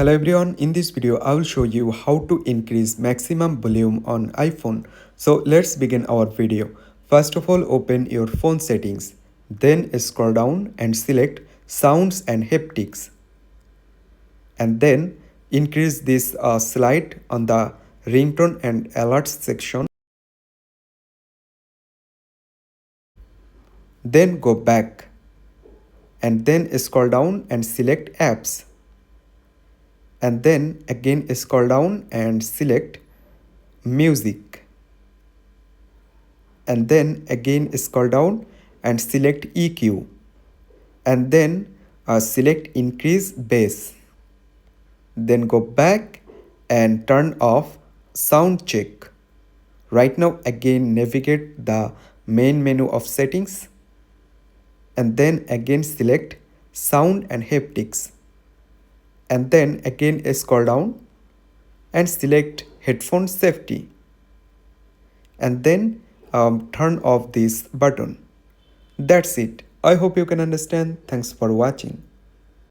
Hello everyone, in this video I will show you how to increase maximum volume on iPhone. So let's begin our video. First of all, open your phone settings. Then scroll down and select sounds and haptics. And then increase this slide on the ringtone and alerts section. Then go back and then scroll down and select apps. And then again scroll down and select music. And then again scroll down and select EQ, and then select increase bass. Then go back and turn off sound check. Right now again navigate the main menu of settings and then again select sound and haptics, and then again scroll down and select headphone safety, and then turn off this button. That's it. I hope you can understand. Thanks for watching.